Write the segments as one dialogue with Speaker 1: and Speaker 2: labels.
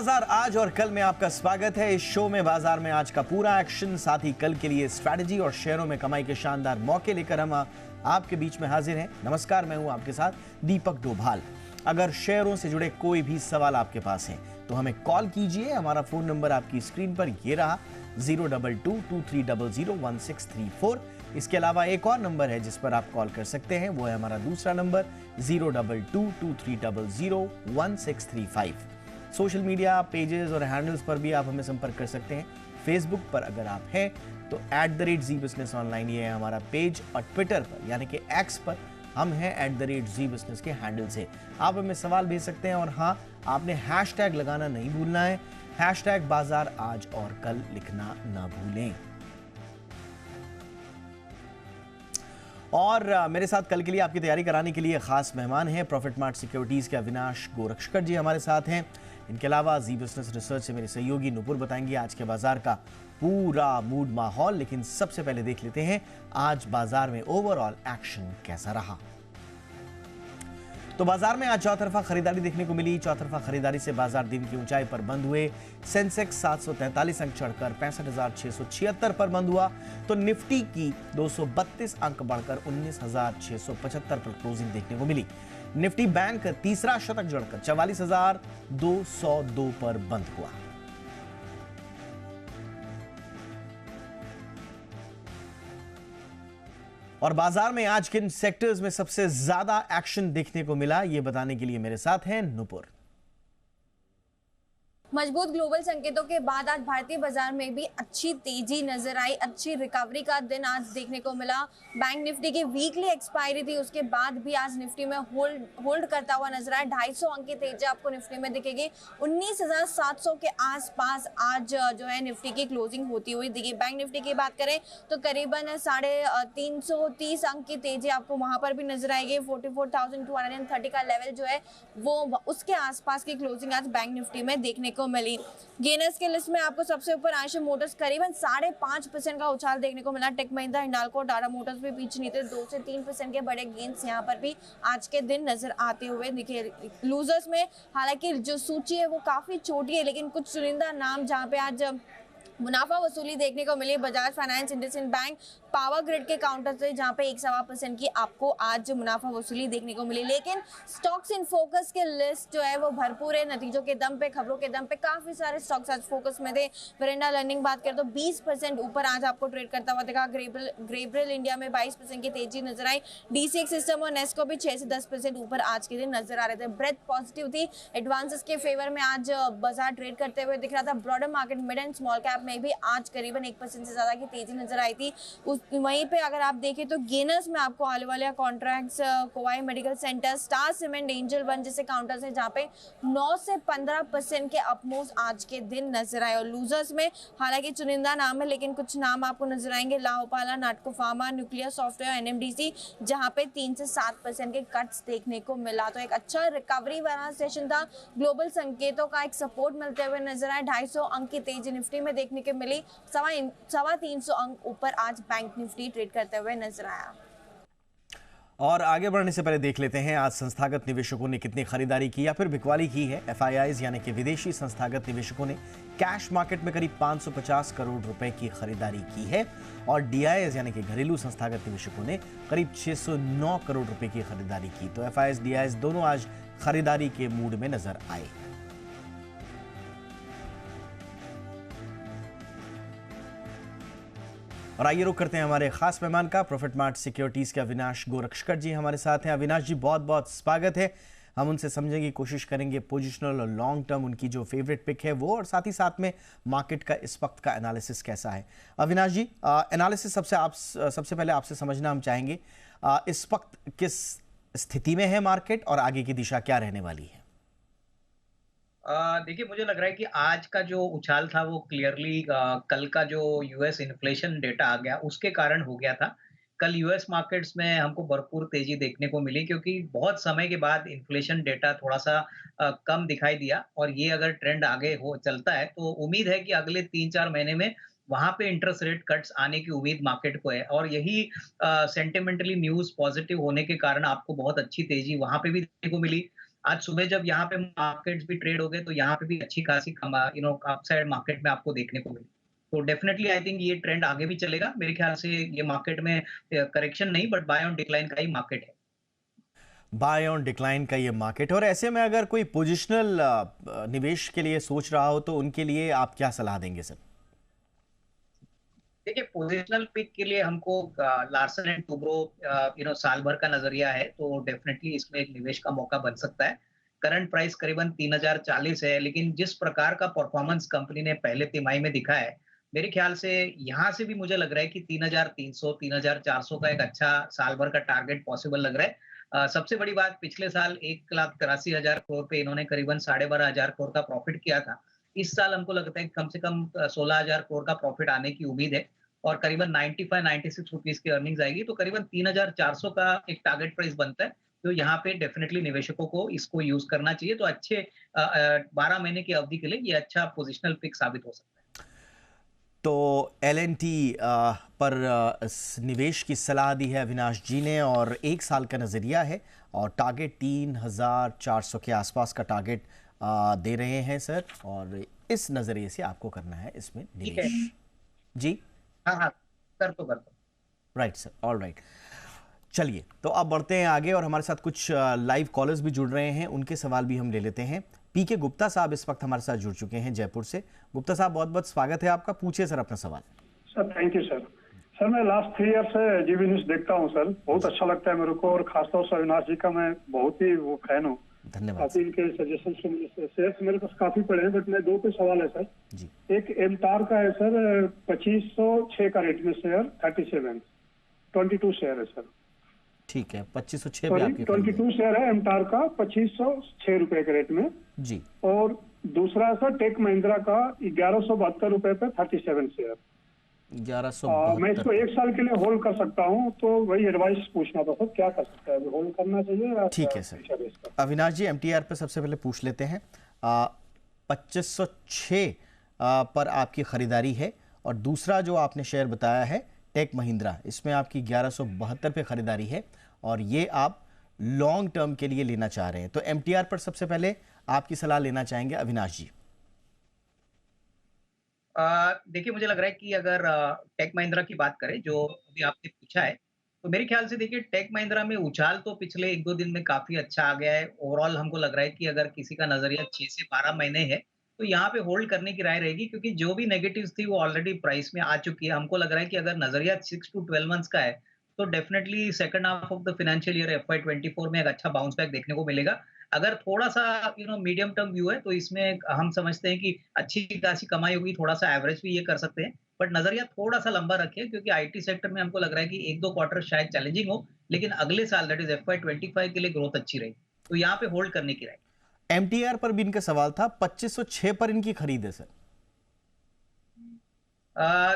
Speaker 1: बाजार आज और कल में आपका स्वागत है। इस शो में बाजार में आज का पूरा एक्शन, साथ ही कल के लिए स्ट्रैटेजी और शेयरों में कमाई के शानदार मौके लेकर हम आपके बीच में हाजिर हैं। नमस्कार, मैं हूं आपके साथ दीपक डोभाल। अगर शेयरों से जुड़े कोई भी सवाल आपके पास हैं तो हमें कॉल कीजिए। हमारा फोन नंबर आपकी स्क्रीन पर ये रहा 02223001634। इसके अलावा एक और नंबर है जिस पर आप कॉल कर सकते हैं, वो है हमारा दूसरा नंबर 02223001635। सोशल मीडिया पेजेस और हैंडल्स पर भी आप हमें संपर्क कर सकते हैं। फेसबुक पर अगर आप हैं तो @ZBusinessOnline ये है हमारा पेज, और ट्विटर पर यानी कि एक्स पर हम हैं @ZBusiness के हैंडल से। आप हमें सवाल भेज सकते हैं, और हाँ, आपने हैशटैग लगाना नहीं भूलना है, हैशटैग बाजार आज और कल लिखना ना भूलें। और मेरे साथ कल के लिए आपकी तैयारी कराने के लिए खास मेहमान हैं प्रॉफिट मार्ट सिक्योरिटीज के अविनाश गोरक्षकर जी हमारे साथ हैं। इनके अलावा जी बिजनेस रिसर्च से मेरे सहयोगी नुपुर बताएंगे आज के बाजार का पूरा मूड माहौल। लेकिन सबसे पहले देख लेते हैं आज बाजार में ओवरऑल एक्शन कैसा रहा। तो बाजार में आज चौतरफा खरीदारी देखने को मिली। चौतरफा खरीदारी से बाजार दिन की ऊंचाई पर बंद हुए। सेंसेक्स 743 अंक चढ़कर 65,676 पर बंद हुआ, तो निफ्टी की 232 अंक बढ़कर 19,675 पर क्लोजिंग देखने को मिली। निफ्टी बैंक तीसरा शतक जड़कर 44,202 पर बंद हुआ। और बाजार में आज किन सेक्टर्स में सबसे ज्यादा एक्शन देखने को मिला, ये बताने के लिए मेरे साथ हैं नुपुर।
Speaker 2: मजबूत ग्लोबल संकेतों के बाद आज भारतीय बाजार में भी अच्छी तेजी नजर आई। अच्छी रिकवरी का दिन आज देखने को मिला। बैंक निफ्टी की वीकली एक्सपायरी थी, उसके बाद भी आज निफ्टी में होल्ड करता हुआ नजर आया। 250 अंक की तेजी आपको निफ्टी में दिखेगी। 19,700 के आसपास आज जो है निफ्टी की क्लोजिंग होती हुई दिखी। बैंक निफ्टी की बात करें तो करीबन 330 अंक की तेजी आपको वहां पर भी नजर आएगी। 44,230 का लेवल जो है वो उसके आसपास की क्लोजिंग आज बैंक निफ्टी में देखने को मिली। गेनर्स के लिस्ट में आपको सबसे ऊपर आयशर मोटर्स करीबन 5.5% का उछाल देखने को मिला। टेक महिंद्रा, हिंडाल्को, टाटा मोटर्स भी पीछे नहीं थे। 2 से 3% के बड़े गेन्स यहां पर भी आज के दिन नजर आते हुए दिखे। लूजर्स में हालांकि जो सूची है वो काफी छोटी है, लेकिन कुछ चुनिंदा नाम जहां पे आज मुनाफा वसूली देखने को मिली। Bajaj finance, IndusInd bank, power grid के काउंटर से जहां पे 1.25% की आपको आज मुनाफा वसूली देखने को मिली। लेकिन स्टॉक्स इन फोकस के लिस्ट जो है वो भरपूर है। नतीजों के दम पे, खबरों के दम पे काफी सारे स्टॉक्स आज फोकस में थे। वेरेंडा लर्निंग बात करें तो 20% ऊपर आज आपको ट्रेड करता हुआ दिखा। ग्रेब्रिल इंडिया में 22% की तेजी नजर आई। डीसीएक्स सिस्टम और नेस्को भी 6 से 10% ऊपर आज के दिन नजर आ रहे थे। ब्रेथ पॉजिटिव थी, एडवांसेस के फेवर में आज बाजार ट्रेड करते हुए दिख रहा था। Broader market mid and small cap में भी आज करीबन 1% से ज्यादा की तेजी नजर आई थी। वहीं पे अगर आप देखें तो गेनर्स में आपको आलूवालिया कॉन्ट्रैक्ट्स, कोवाई medical centre, star cement, angel one जैसे काउंटर्स हैं जहां पे 9 से 15% के अपमूव्स आज के दिन नजर आए। और लूजर्स में हालांकि चुनिंदा नाम है, लेकिन कुछ नाम आपको नजर आएंगे। लाओपाला, नाटको फार्मा, न्यूक्लियर सॉफ्टवेयर, एनएमडीसी, जहां पे 3 से 7% के कट्स देखने को मिला। तो एक अच्छा रिकवरी वाला सेशन था। ग्लोबल संकेतों का एक सपोर्ट मिलते हुए नजर आया। 250 अंक की तेजी निफ्टी में देखने को मिली। 350 अंक ऊपर आज बैंक निफ्टी ट्रेड करते हुए नजर आया।
Speaker 1: और आगे बढ़ने से पहले देख लेते हैं आज संस्थागत निवेशकों ने कितनी खरीदारी की या फिर बिकवाली की है। एफआईआईज यानी कि विदेशी संस्थागत निवेशकों ने कैश मार्केट में करीब 550 करोड़ रुपए की खरीदारी की है, और डीआईएस यानी कि घरेलू संस्थागत निवेशकों ने करीब 609 करोड़ रुपए की खरीदारी की। तो एफआईआईज डीआईएस दोनों आज खरीदारी के मूड में नजर आए। और आइए रुक करते हैं हमारे खास मेहमान का। प्रॉफिट मार्ट सिक्योरिटीज के अविनाश गोरक्षकर जी हमारे साथ हैं। अविनाश जी, बहुत बहुत स्वागत है। हम उनसे समझने की कोशिश करेंगे पोजिशनल और लॉन्ग टर्म उनकी जो फेवरेट पिक है वो, और साथ ही साथ में मार्केट का इस वक्त का एनालिसिस कैसा है। अविनाश जी, एनालिसिस सबसे पहले आपसे समझना हम चाहेंगे, इस वक्त किस स्थिति में है मार्केट और आगे की दिशा क्या रहने वाली है?
Speaker 3: देखिए, मुझे लग रहा है कि आज का जो उछाल था वो क्लियरली कल का जो यूएस इन्फ्लेशन डेटा आ गया उसके कारण हो गया था। कल यूएस मार्केट्स में हमको भरपूर तेजी देखने को मिली, क्योंकि बहुत समय के बाद इन्फ्लेशन डेटा थोड़ा-सा कम दिखाई दिया, और ये अगर ट्रेंड आगे हो चलता है तो उम्मीद है कि अगले 3-4 महीने में वहाँ पे इंटरेस्ट रेट कट्स आने की उम्मीद मार्केट को है, और यही सेंटिमेंटली न्यूज़ पॉजिटिव होने के कारण आपको बहुत अच्छी तेजी वहाँ पे भी देखने को मिली। आज सुबह जब यहाँ पे मार्केट्स भी ट्रेड हो गए तो यहाँ पे भी अच्छी खासी अपसाइड मार्केट में आपको देखने को मिली। तो डेफिनिटली आई थिंक ये ट्रेंड आगे भी चलेगा। मेरे ख्याल से ये मार्केट में करेक्शन नहीं बट बाय ऑन डिक्लाइन का ही मार्केट है।
Speaker 1: बाय ऑन डिक्लाइन का ये मार्केट। और ऐसे में अगर कोई पोजिशनल निवेश के लिए सोच रहा हो तो उनके लिए आप क्या सलाह देंगे सर?
Speaker 3: देखिए पोजिशनल पिक के लिए हमको लार्सन एंड टुब्रो साल भर का नजरिया है तो डेफिनेटली इसमें एक निवेश का मौका बन सकता है। करंट प्राइस करीबन 3040 है, लेकिन जिस प्रकार का परफॉर्मेंस कंपनी ने पहले तिमाही में दिखा है, मेरे ख्याल से यहाँ से भी मुझे लग रहा है कि 3300 3400 का एक अच्छा साल भर का टारगेट पॉसिबल लग रहा है। सबसे बड़ी बात, पिछले साल 1,83,000 करोड़ पे इन्होंने करीबन 12,500 करोड़ का प्रॉफिट किया था। इस साल हमको लगता है कि कम से कम 16,000 करोड़ का प्रॉफिट आने की उम्मीद है और करीबन 95-96 रुपीस की अर्निंग्स आएगी, तो करीबन 3,400 का एक टारगेट प्राइस बनता है। तो यहाँ पे डेफिनेटली निवेशकों को इसको यूज करना चाहिए। तो अच्छे 12 महीने की अवधि के लिए ये अच्छा पोजिशनल पिक साबित हो सकता है।
Speaker 1: तो एल&टी पर निवेश की सलाह दी है अविनाश जी ने और एक साल का नज़रिया है और टारगेट 3,400 के आसपास का टारगेट दे रहे हैं सर, और इस नज़रिए से आपको करना है इसमें निवेश। जी
Speaker 3: हाँ हाँ, कर दो।
Speaker 1: Right sir, all right. चलिए तो अब बढ़ते हैं आगे और हमारे साथ कुछ लाइव कॉलर्स भी जुड़ रहे हैं, उनके सवाल भी हम ले लेते हैं। पीके गुप्ता साहब इस वक्त हमारे साथ जुड़ चुके हैं जयपुर से। गुप्ता साहब बहुत बहुत स्वागत है आपका, पूछिए सर अपना सवाल।
Speaker 4: Sir thank you sir. Sir मैं लास्ट 3 ईयर से जीवी न्यूज देखता हूँ सर, बहुत अच्छा लगता है मेरे को और खासतौर से अविनाश जी का मैं बहुत ही वो फैन हूँ।
Speaker 1: धन्यवाद।
Speaker 4: काफी इनके सजेशन शेयर्स मेरे पास काफी पड़े हैं, बट मैं 2 पे सवाल है सर
Speaker 1: जी।
Speaker 4: एक एमटार का है सर, 2506 का रेट में शेयर 37 22 शेयर है सर।
Speaker 1: ठीक है, 2506 पे आपकी
Speaker 4: 22 शेयर है एमटार का 2506 रुपए के रेट में
Speaker 1: जी।
Speaker 4: और दूसरा है सर टेक महिंद्रा का 1172 रुपए पे 37 शेयर। मैं
Speaker 1: 1172।
Speaker 4: इसको 1 साल के लिए होल्ड कर सकता हूँ, तो वही एडवाइस पूछना था सर, क्या कर सकता है, होल्ड करना चाहिए या
Speaker 1: ठीक है सर। अविनाश जी एमटीआर पे सबसे पहले पूछ लेते हैं। 2506 पर आपकी खरीदारी है और दूसरा जो आपने शेयर बताया है टेक महिंद्रा, इसमें आपकी 1172 पे खरीदारी है और ये आप लॉन्ग टर्म के लिए लेना चाह रहे हैं। तो एमटीआर पर सबसे पहले आपकी सलाह लेना चाहेंगे अविनाश जी।
Speaker 3: देखिए मुझे लग रहा है कि अगर टेक महिंद्रा की बात करें जो अभी आपने पूछा है, तो मेरे ख्याल से देखिए टेक महिंद्रा में उछाल तो पिछले 1-2 दिन में काफी अच्छा आ गया है। ओवरऑल हमको लग रहा है कि अगर किसी का नजरिया 6 से 12 महीने है, तो यहाँ पे होल्ड करने की राय रहेगी क्योंकि जो भी नेगेटिव्स थी वो ऑलरेडी प्राइस में आ चुकी है। हमको लग रहा है कि अगर नजरिया 6 टू 12 मंथ्स का है, तो definitely second half of the financial year FY 24 में एक अच्छा बाउंस बैक देखने को मिलेगा। अगर थोड़ा-सा मीडियम टर्म व्यू है तो इसमें हम समझते हैं कि अच्छी खासी कमाई होगी, थोड़ा-सा एवरेज भी ये कर सकते हैं। बट नज़रिया थोड़ा-सा लंबा रखिए क्योंकि आईटी सेक्टर में हमको लग रहा है कि 1-2 क्वार्टर शायद चैलेंजिंग हो, लेकिन अगले साल दैट इज़ FY 25 के लिए ग्रोथ अच्छी रहेगी। तो यहाँ पे होल्ड करने की राय।
Speaker 1: एमटीआर पर भी इनका सवाल था, 2506 पर इनकी खरीद है सर।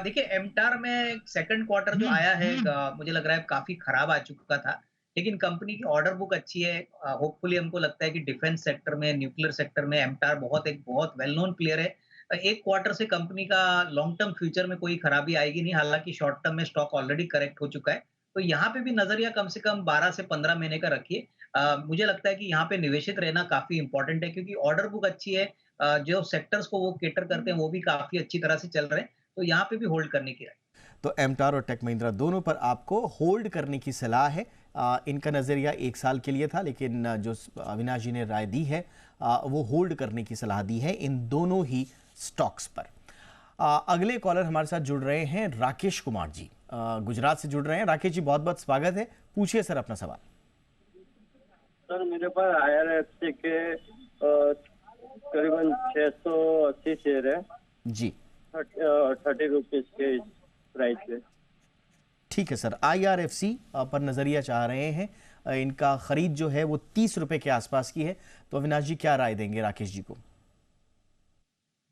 Speaker 3: देखिए एमटार में सेकंड क्वार्टर जो आया है मुझे लग रहा है काफी खराब आ चुका था, लेकिन कंपनी की ऑर्डर बुक अच्छी है। होपफुली हमको लगता है कि डिफेंस सेक्टर में, न्यूक्लियर सेक्टर में एमटार बहुत वेल नोन प्लेयर है। एक क्वार्टर से कंपनी का लॉन्ग टर्म फ्यूचर में कोई खराबी आएगी नहीं, हालांकि शॉर्ट टर्म में स्टॉक ऑलरेडी करेक्ट हो चुका है। तो यहाँ पे भी नजरिया कम से कम 12 से 15 महीने का रखिए। मुझे लगता है कि यहाँ पे निवेशित रहना काफी इंपॉर्टेंट है क्योंकि ऑर्डर बुक अच्छी है। जो सेक्टर्स को वो केटर करते हैं वो भी काफी अच्छी तरह से चल रहे हैं, तो यहाँ पे भी होल्ड करने की राय।
Speaker 1: तो एमटार और टेक महिंद्रा दोनों पर आपको होल्ड करने की सलाह है। इनका नज़रिया 1 साल के लिए था, लेकिन जो अविनाश जी ने राय दी है वो होल्ड करने की सलाह दी है इन दोनों ही स्टॉक्स पर। अगले कॉलर हमारे साथ जुड़ रहे हैं राकेश कुमार जी, गुजरात से जुड़ रहे हैं। राकेश जी बहुत बहुत स्वागत है, पूछिए सर अपना सवाल।
Speaker 5: सर मेरे पास IRFC के करीबन 680 शेयर है
Speaker 1: जी।
Speaker 5: 30 रुपीज के प्राइस पे।
Speaker 1: ठीक है सर, IRFC पर नजरिया चाह रहे हैं, इनका खरीद जो है वो 30 रुपए के आसपास की है। तो अविनाश जी क्या राय देंगे राकेश जी को?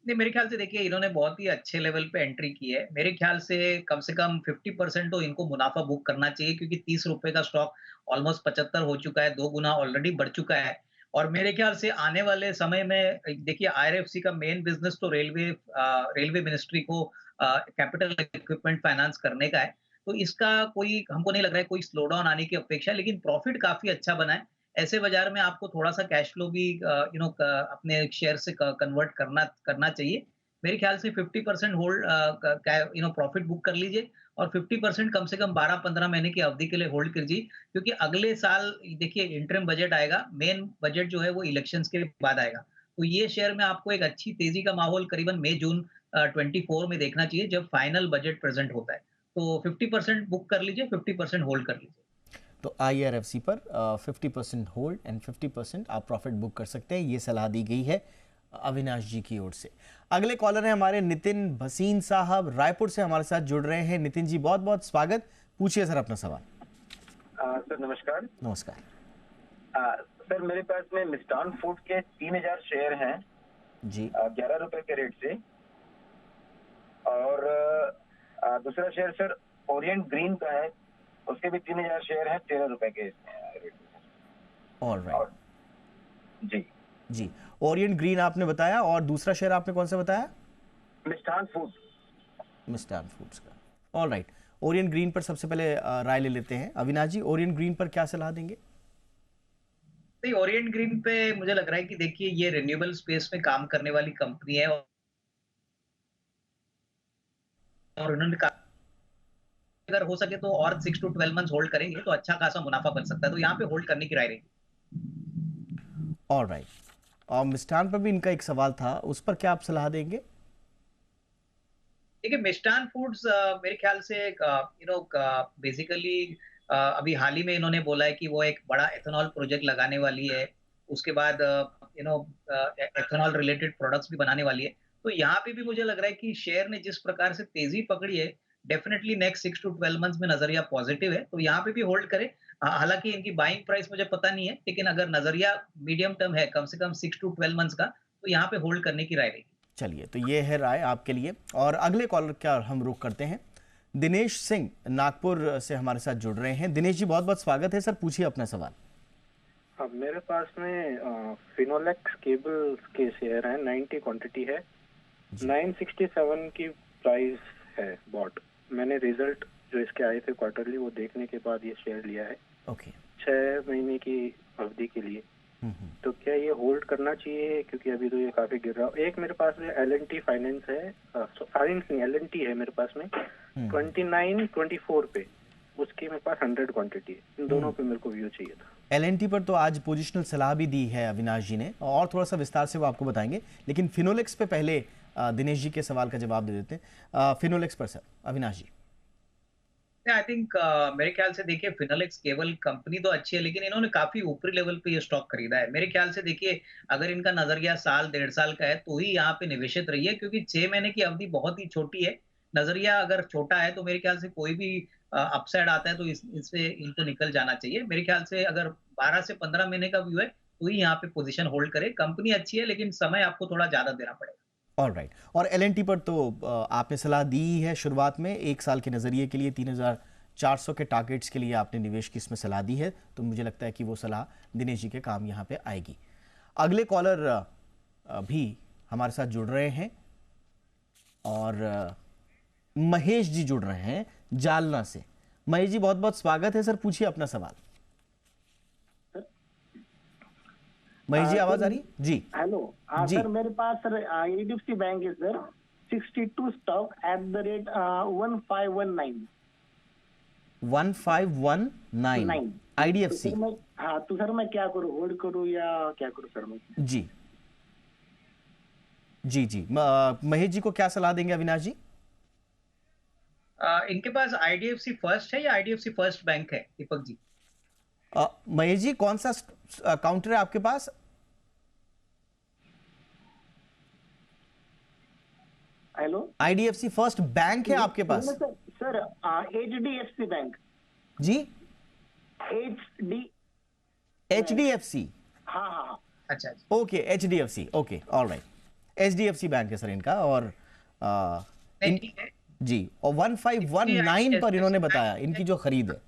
Speaker 3: नहीं, मेरे ख्याल से देखिए इन्होंने बहुत ही अच्छे लेवल पे एंट्री की है। मेरे ख्याल से कम 50% तो इनको मुनाफा बुक करना चाहिए क्योंकि 30 रुपए का स्टॉक ऑलमोस्ट 75 हो चुका है, 2 गुना ऑलरेडी बढ़ चुका है। और मेरे ख्याल से आने वाले समय में देखिए IRFC का मेन बिजनेस तो रेलवे मिनिस्ट्री को कैपिटल इक्विपमेंट फाइनेंस करने का है। तो इसका कोई हमको नहीं लग रहा है कोई स्लो डाउन आने की अपेक्षा, लेकिन प्रॉफिट काफी अच्छा बना है। ऐसे बाजार में आपको थोड़ा सा कैश फ्लो भी अपने शेयर से कन्वर्ट करना करना चाहिए। मेरे ख्याल से 50% होल्ड प्रॉफिट बुक कर लीजिए और 50% कम से कम 12-15 महीने की अवधि के लिए होल्ड कीजिए, क्योंकि अगले साल देखिए इंटरिम बजट आएगा, मेन बजट जो है वो इलेक्शंस के बाद आएगा। तो ये शेयर में आपको एक अच्छी तेजी का माहौल करीबन मई जून 24 में देखना चाहिए, जब फाइनल बजट प्रेजेंट होता है। तो 50% बुक कर लीजिए, 50% होल्ड कर लीजिए।
Speaker 1: तो IRFC पर 50% होल्ड एंड 50% आप प्रॉफिट बुक कर सकते हैं, ये सलाह दी गई है अविनाश जी की ओर से। अगले कॉलर हैं हमारे नितिन भसीन साहब, रायपुर से हमारे साथ जुड़ रहे हैं। नितिन जी बहुत बहुत स्वागत, पूछिए सर अपना सवाल।
Speaker 6: सर नमस्कार।
Speaker 1: नमस्कार।
Speaker 6: सर मेरे पास में मिस्टान फूड के 3000 शेयर हैं
Speaker 1: जी।
Speaker 6: 11 रुपए के रेट से, और दूसरा शेयर सर ओरिएंट ग्रीन का है, उसके भी 3000 शेयर हैं 13 रुपए के रेट से।
Speaker 1: ऑलराइट
Speaker 6: जी
Speaker 1: जी। ओरिएंट ग्रीन आपने बताया, और दूसरा शेयर आपने कौन सा बताया?
Speaker 6: मिस्टान फूड।
Speaker 1: मिस्टान फूड्स का। ऑलराइट, ओरिएंट ग्रीन पर सबसे पहले राय ले लेते हैं। अविनाश जी, ओरिएंट ग्रीन पर क्या सलाह देंगे?
Speaker 3: नहीं, ओरिएंट ग्रीन पे मुझे लग रहा है कि देखिए ये रिन्यूएबल स्पेस में काम करने वाली कंपनी है, और उन्होंने अगर हो सके तो और 6 to 12 मंथ्स होल्ड करेंगे तो अच्छा खासा मुनाफा बन सकता है, तो यहाँ पे होल्ड करने की राय रहेगी।
Speaker 1: ऑलराइट, और मिष्ठान पर भी इनका एक सवाल था, उस पर क्या आप सलाह देंगे?
Speaker 3: देखिए मिष्ठान फूड्स मेरे ख्याल से बेसिकली अभी हाल ही में इन्होंने बोला है कि वो एक बड़ा एथेनॉल प्रोजेक्ट लगाने वाली है, उसके बाद एथेनॉल रिलेटेड प्रोडक्ट्स भी बनाने वाली है। तो यहाँ पे भी मुझे लग रहा है कि शेयर ने जिस प्रकार से तेजी पकड़ी है, डेफिनेटली नेक्स्ट 6 to 12 मंथ्स में नजरिया पॉजिटिव है, तो यहाँ पे भी होल्ड करें। हालांकि इनकी बाइंग प्राइस मुझे पता नहीं है, लेकिन अगर नजरिया मीडियम टर्म है कम से कम 6 to 12 मंथ्स का, तो यहाँ पे होल्ड करने की राय रहेगी।
Speaker 1: चलिए, तो ये है राय आपके लिए। और अगले कॉलर का हम रुख करते हैं। दिनेश सिंह नागपुर से हमारे साथ जुड़ रहे हैं। दिनेश जी बहुत बहुत स्वागत है सर, पूछिए अपना सवाल।
Speaker 7: अब मेरे पास में फिनोलेक्स केबल्स के शेयर हैं, 90 क्वांटिटी है, 967 की प्राइस है बॉट। मैंने रिजल्ट जो इसके आए थे क्वार्टरली वो देखने के बाद ये शेयर लिया है।
Speaker 1: ओके।
Speaker 7: 6 महीने की अवधि के लिए। तो क्या ये होल्ड करना चाहिए, क्योंकि अभी तो ये काफी गिर रहा है। एक मेरे पास में L&T फाइनेंस है, फाइनेंस नहीं L&T है मेरे पास में 29-24 पे, उसकी मेरे पास 100 क्वांटिटी है। इन दोनों पे मेरे को व्यू चाहिए था।
Speaker 1: L&T पर तो आज पोजिशनल सलाह भी दी है अविनाश जी ने, और थोड़ा सा विस्तार से वो आपको बताएंगे, लेकिन फिनोलेक्स पे पहले दिनेश जी के सवाल का जवाब दे देते हैं। फिनोलेक्स पर sir Avinash ji.
Speaker 3: I think मेरे ख्याल से देखिए फिनोलेक्स केबल कंपनी तो अच्छी है, लेकिन इन्होंने काफी ऊपरी लेवल पे ये स्टॉक खरीदा है। मेरे ख्याल से देखिए अगर इनका नजरिया साल 1.5 साल का है तो ही यहाँ पे निवेशित रही है, क्योंकि 6 महीने की अवधि बहुत ही छोटी है। नजरिया अगर छोटा है तो मेरे ख्याल से कोई भी अपसाइड आता है तो इससे इनको निकल जाना चाहिए। मेरे ख्याल से अगर 12 से 15 महीने का व्यू है तो ही यहाँ पे पोजीशन होल्ड करे। कंपनी अच्छी है, लेकिन समय आपको थोड़ा ज्यादा देना पड़ेगा।
Speaker 1: ऑलराइट, और L&T पर तो आपने सलाह दी है शुरुआत में, 1 साल के नज़रिए के लिए 3400 के टारगेट्स के लिए आपने निवेश की इसमें सलाह दी है, तो मुझे लगता है कि वो सलाह दिनेश जी के काम यहाँ पे आएगी। अगले कॉलर भी हमारे साथ जुड़ रहे हैं, और महेश जी जुड़ रहे हैं जालना से। महेश जी बहुत बहुत स्वागत है सर, पूछिए अपना सवाल। महेश जी आवाज आ रही? जी
Speaker 8: हेलो
Speaker 1: जी।
Speaker 8: सर, मेरे पास सर HDFC बैंक है sir, 62 stock at the rate 1519।
Speaker 1: 1519 IDFC।
Speaker 8: हाँ, तो सर मैं क्या करूँ, होल्ड करूँ या क्या करूँ सर मैं?
Speaker 1: जी जी जी। महेश जी को क्या सलाह देंगे अविनाश जी?
Speaker 3: इनके पास IDFC फर्स्ट है या IDFC फर्स्ट बैंक है दीपक जी?
Speaker 1: महेश जी कौन सा काउंटर है आपके पास?
Speaker 8: हेलो,
Speaker 1: IDFC फर्स्ट बैंक है आपके पास?
Speaker 8: Sir HDFC bank.
Speaker 1: जी HDFC।
Speaker 8: हाँ हाँ।
Speaker 3: अच्छा
Speaker 1: okay, HDFC, okay, alright. HDFC bank है सर इनका, और
Speaker 3: ठीक है
Speaker 1: जी, और 1519 पर इन्होंने बताया इनकी जो खरीद है।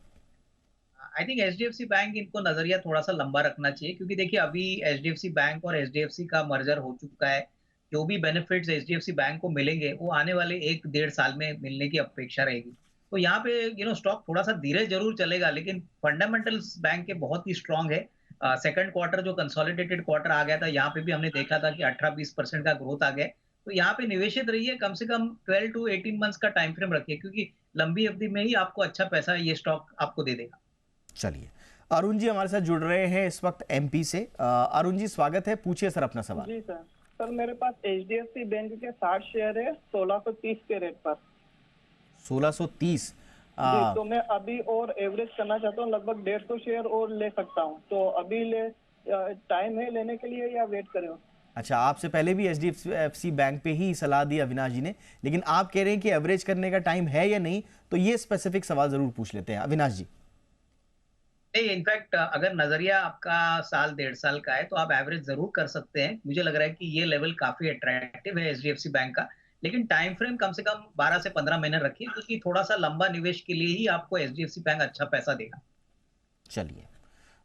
Speaker 3: आई थिंक HDFC बैंक इनको नजरिया थोड़ा सा लंबा रखना चाहिए, क्योंकि देखिए अभी HDFC बैंक और HDFC का मर्जर हो चुका है। जो भी बेनिफिट्स HDFC बैंक को मिलेंगे वो आने वाले 1-1.5 साल में मिलने की अपेक्षा रहेगी। तो यहाँ पे स्टॉक थोड़ा सा धीरे जरूर चलेगा, लेकिन फंडामेंटल्स बैंक के बहुत ही स्ट्रांग है। सेकंड क्वार्टर जो कंसोलिडेटेड क्वार्टर आ गया था, यहाँ पे भी हमने देखा था कि 18-20% का ग्रोथ आ गया है। तो यहाँ पे निवेशित रहिए, कम से कम 12 टू 18 मंथ्स का टाइम फ्रेम रखिए, क्योंकि लंबी अवधि में ही आपको अच्छा पैसा ये स्टॉक आपको दे देगा।
Speaker 1: चलिए, अरुण जी हमारे साथ जुड़ रहे हैं इस वक्त एमपी से। अरुण जी स्वागत है, पूछिए सर अपना सवाल।
Speaker 9: जी सर। सर मेरे पास एचडीएफसी बैंक के 60 शेयर है 1630 के रेट पर।
Speaker 1: 1630।
Speaker 9: जी, तो मैं अभी और एवरेज करना चाहता हूँ, लगभग 150 शेयर और ले सकता हूँ, तो अभी टाइम है लेने के लिए या वेट करें?
Speaker 1: अच्छा, आपसे पहले भी एचडीएफसी बैंक पे ही सलाह दी अविनाश जी ने, लेकिन आप कह रहे हैं कि एवरेज करने का टाइम है या नहीं, तो ये स्पेसिफिक सवाल जरूर पूछ लेते हैं अविनाश जी।
Speaker 3: नहीं, इनफैक्ट अगर नजरिया आपका साल 1.5 साल का है तो आप एवरेज जरूर कर सकते हैं। मुझे लग रहा है कि ये लेवल काफी अट्रैक्टिव है एचडीएफसी बैंक का, लेकिन टाइम फ्रेम कम से कम 12 से 15 महीने रखिए, क्योंकि थोड़ा सा लंबा निवेश के लिए ही आपको एचडीएफसी बैंक अच्छा पैसा देगा।
Speaker 1: चलिए,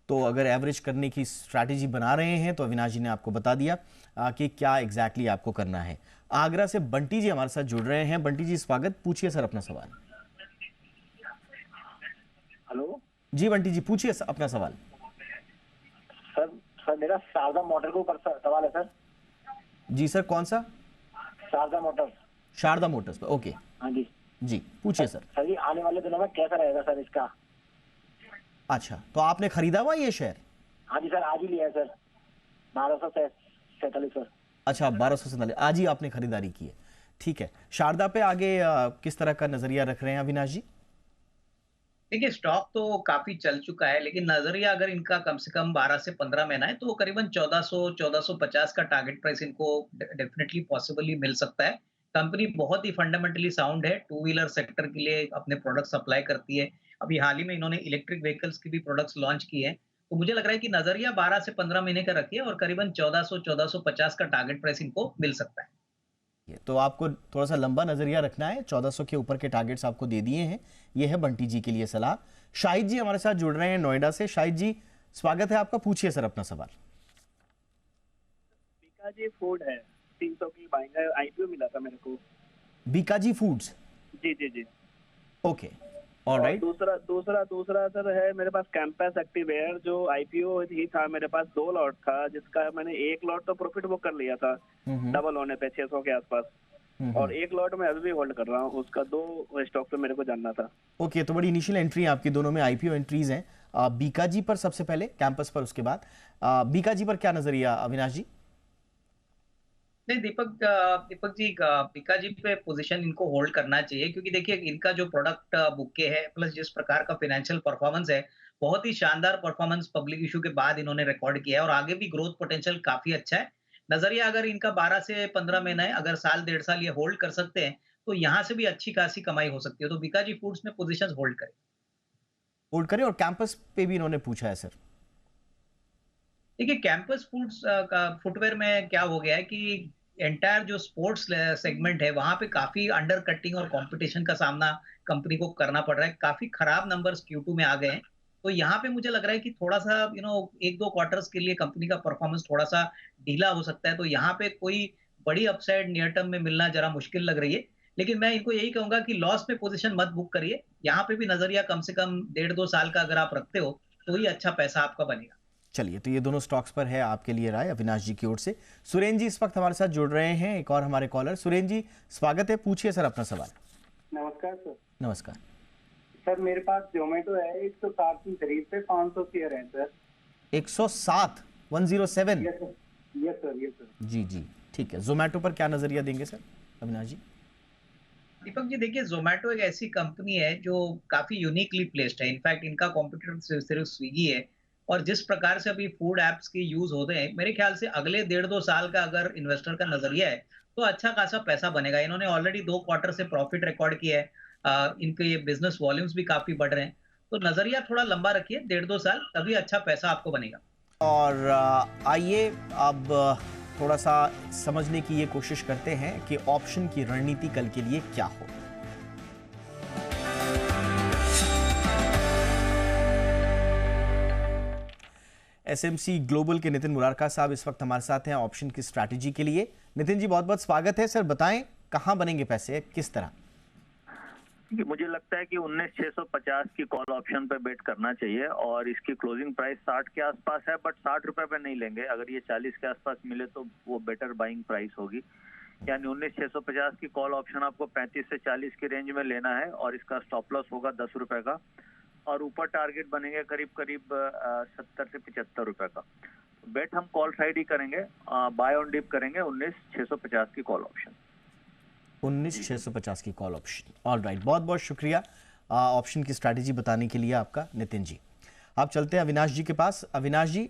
Speaker 1: तो अगर एवरेज करने की स्ट्रैटेजी बना रहे हैं तो अविनाश जी ने आपको बता दिया कि क्या एग्जैक्टली आपको करना है। आगरा से बंटी जी हमारे साथ जुड़ रहे हैं। बंटी जी स्वागत, पूछिए सर अपना सवाल।
Speaker 6: हेलो
Speaker 1: जी बंटी जी पूछिए अपना सवाल।
Speaker 6: सर मेरा शारदा मोटर के ऊपर सवाल है सर।
Speaker 1: जी सर, कौन सा?
Speaker 6: शारदा मोटर्स।
Speaker 1: शारदा मोटर्स पे, ओके।
Speaker 6: हाँ जी
Speaker 1: जी पूछिए सर।
Speaker 6: सर ये आने वाले दिनों में कैसा रहेगा सर इसका?
Speaker 1: अच्छा, तो आपने खरीदा हुआ ये शेयर?
Speaker 6: हाँ जी सर, आज ही लिया है सर, 1247 सर।
Speaker 1: अच्छा, 1247 आज ही आपने खरीदारी की है, ठीक है। शारदा पे आगे किस तरह का नजरिया रख रहे हैं अविनाश जी?
Speaker 3: देखिए, स्टॉक तो काफी चल चुका है, लेकिन नजरिया अगर इनका कम से कम 12 से 15 महीना है तो करीबन 1400-1450 का टारगेट प्राइस इनको डेफिनेटली पॉसिबली मिल सकता है। कंपनी बहुत ही फंडामेंटली साउंड है, टू व्हीलर सेक्टर के लिए अपने प्रोडक्ट सप्लाई करती है। अभी हाल ही में इन्होंने इलेक्ट्रिक व्हीकल्स की भी प्रोडक्ट्स लॉन्च किए हैं। तो मुझे लग रहा है कि नजरिया 12 से 15 महीने का रखिए और करीबन 1400-1450 का टारगेट प्राइस इनको मिल सकता है।
Speaker 1: तो आपको थोड़ा सा लंबा नजरिया रखना है, 1400 के ऊपर के टारगेट्स आपको दे दिए हैं। ये है बंटी जी के लिए सलाह। शाहिद जी हमारे साथ जुड़ रहे हैं नोएडा से। शाहिद जी स्वागत है आपका, पूछिए सर अपना सवाल।
Speaker 10: बीकाजी फूड है, 300 की बाइंग है, आईपीओ मिला था मेरे को।
Speaker 1: बीकाजी फूड्स?
Speaker 10: जी जी जी।
Speaker 1: Okay, alright.
Speaker 10: दूसरा सर है मेरे पास कैंपस एक्टिवेयर, जो आईपीओ ही था मेरे पास, 2 लॉट था, जिसका मैंने 1 लॉट तो प्रॉफिट बुक कर लिया था डबल होने पे 600 के आसपास, और 1 लॉट में अभी भी होल्ड कर रहा हूँ उसका। 2 स्टॉक पे मेरे को जानना था।
Speaker 1: ओके, तो बड़ी इनिशियल एंट्री आपकी, दोनों में आईपीओ एंट्रीज हैं। बीकाजी पर सबसे पहले, कैंपस पर उसके बाद। बीकाजी पर क्या नजरिया अविनाश जी?
Speaker 3: नहीं दीपक जी, बीकाजी पे पोजीशन इनको होल्ड करना चाहिए, क्योंकि देखिए इनका जो प्रोडक्ट बुके है प्लस जिस प्रकार का फाइनेंशियल परफॉर्मेंस है, बहुत ही शानदार परफॉर्मेंस पब्लिक इशू के बाद इन्होंने रिकॉर्ड किया है और आगे भी ग्रोथ पोटेंशियल काफी अच्छा है। नजरिया अगर इनका 12 से 15 महीना है, अगर साल 1.5 साल ये होल्ड कर सकते हैं तो यहाँ से भी अच्छी खासी कमाई हो सकती है। तो बीकाजी फूड्स में पोजीशन होल्ड करें।
Speaker 1: और कैंपस पे भी इन्होंने पूछा है सर।
Speaker 3: देखिए, कैंपस फूड्स का फुटवेयर में क्या हो गया है कि एंटायर जो स्पोर्ट्स सेगमेंट है वहां पे काफी अंडर कटिंग और कंपटीशन का सामना कंपनी को करना पड़ रहा है। काफी खराब नंबर्स Q2 में आ गए हैं, तो यहाँ पे मुझे लग रहा है कि थोड़ा सा 1-2 क्वार्टर्स के लिए कंपनी का परफॉर्मेंस थोड़ा सा ढीला हो सकता है। तो यहाँ पे कोई बड़ी अपसाइड नियर टर्म में मिलना जरा मुश्किल लग रही है, लेकिन मैं इनको यही कहूंगा कि लॉस में पोजीशन मत बुक करिए। यहाँ पे भी नजरिया कम से कम 1.5-2 साल का अगर आप रखते हो तो ही अच्छा पैसा आपका बनेगा।
Speaker 1: चलिए, तो ये दोनों स्टॉक्स पर है आपके लिए राय अविनाश जी की ओर से। सुरेन जी इस वक्त हमारे साथ जुड़ रहे हैं, एक और हमारे कॉलर। सुरेन जी स्वागत है, पूछिए सर अपना सवाल।
Speaker 9: नमस्कार सर।
Speaker 1: नमस्कार
Speaker 9: सर, मेरे पास जोमेटो है, 107 की खरीद पे 500 शेयर है सर।
Speaker 1: 107 107?
Speaker 9: Yes sir.
Speaker 1: जी जी, ठीक है। जोमेटो पर क्या नजरिया देंगे सर अविनाश जी?
Speaker 3: दीपक जी देखिए, जोमेटो एक ऐसी कंपनी है जो काफी यूनिकली प्लेस्ड है। इनफैक्ट इनका कॉम्पिटिटर सिर्फ स्विगी है, और जिस प्रकार से अभी फूड एप्स के यूज होते हैं, मेरे ख्याल से अगले 1.5-2 साल का अगर इन्वेस्टर का नजरिया है तो अच्छा खासा पैसा बनेगा। इन्होंने ऑलरेडी 2 क्वार्टर से प्रॉफिट रिकॉर्ड किया है, इनके बिजनेस वॉल्यूम्स भी काफी बढ़ रहे हैं। तो नजरिया थोड़ा लंबा रखिए, 1.5-2 साल, तभी अच्छा पैसा आपको बनेगा।
Speaker 1: और आइए अब थोड़ा सा समझने की ये कोशिश करते हैं कि ऑप्शन की रणनीति कल के लिए क्या हो। एसएमसी ग्लोबल के नितिन मुरारका साहब इस वक्त हमारे साथ हैं ऑप्शन की स्ट्रैटेजी के लिए। नितिन जी बहुत बहुत स्वागत है। सर बताएं, कहां बनेंगे पैसे, किस तरह?
Speaker 5: कि मुझे लगता है कि 19,650 की कॉल ऑप्शन पे बेट करना चाहिए और इसकी क्लोजिंग प्राइस 60 के आसपास है, बट 60 रुपए पे नहीं लेंगे। अगर ये 40 के आसपास मिले तो वो बेटर बाइंग प्राइस होगी। यानी 19,650 की कॉल ऑप्शन आपको 35 से 40 की रेंज में लेना है और इसका स्टॉप लॉस होगा 10 रुपए का और ऊपर टारगेट बनेंगे करीब करीब 70 से 75 रुपए का। बेट हम कॉल साइड ही करेंगे, बाय ऑन डिप करेंगे 19,650 की कॉल ऑप्शन।
Speaker 1: 19,650 की कॉल ऑप्शन। ऑल राइट, बहुत बहुत शुक्रिया ऑप्शन की स्ट्रैटेजी बताने के लिए आपका नितिन जी। आप चलते हैं अविनाश जी के पास। अविनाश जी,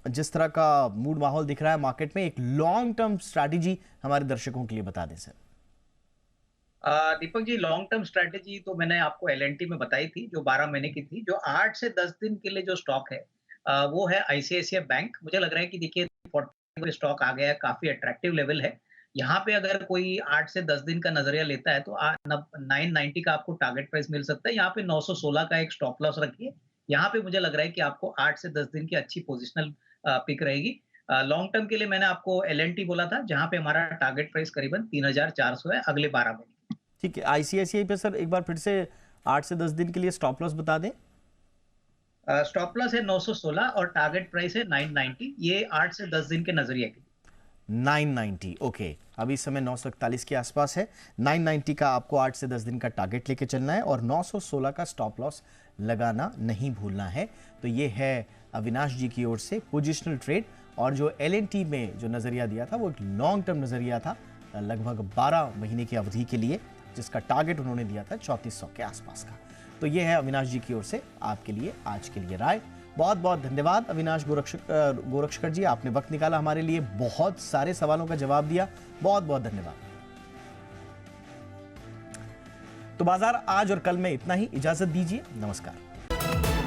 Speaker 1: जिस तरह का मूड माहौल दिख रहा है मार्केट में, एक लॉन्ग टर्म स्ट्रैटेजी हमारे दर्शकों के लिए बता दें sir.
Speaker 3: Deepak ji, long term strategy तो मैंने आपको एलएनटी में बताई थी, जो 12 महीने की थी। जो 8 से 10 दिन के लिए जो स्टॉक है वो है आईसीआईसीआई बैंक। मुझे लग रहा है कि देखिए 40 स्टॉक आ गया है, काफी अट्रैक्टिव लेवल है। यहाँ पे अगर कोई 8 से 10 दिन का नजरिया लेता है तो 990 का आपको टारगेट प्राइस मिल सकता है। यहाँ पे 916 का एक स्टॉप लॉस रखिए। यहाँ पे मुझे लग रहा है कि आपको 8 से 10 दिन की अच्छी पोजिशनल पिक रहेगी। लॉन्ग टर्म के लिए मैंने आपको एलएनटी बोला था, जहाँ पे हमारा टारगेट प्राइस करीबन 3,400 है अगले 12 महीने।
Speaker 1: ठीक है, आईसीआईसीआई पे सर एक बार फिर से 8 से 10 दिन के लिए स्टॉप लॉस बता दें।
Speaker 3: स्टॉप लॉस है 916 और टारगेट प्राइस है 990। ये 8 से 10 दिन के नजरिए के
Speaker 1: 990। ओके, अभी इस समय 941 के आसपास है। 990 का आपको 8 से 10 दिन का टारगेट लेके चलना है और 916 का स्टॉप लॉस लगाना नहीं भूलना है। तो ये है अविनाश जी की ओर से पोजिशनल ट्रेड। और जो एलएनटी में जो नज़रिया दिया था वो एक लॉन्ग टर्म नज़रिया था, लगभग 12 महीने की अवधि के लिए, जिसका टारगेट उन्होंने दिया था 3400 के आसपास का। तो ये है अविनाश जी की ओर से आपके लिए आज के लिए राय। बहुत बहुत धन्यवाद अविनाश गोरक्षकर जी, आपने वक्त निकाला हमारे लिए, बहुत सारे सवालों का जवाब दिया। बहुत बहुत धन्यवाद। तो बाजार आज और कल में इतना ही, इजाजत दीजिए, नमस्कार।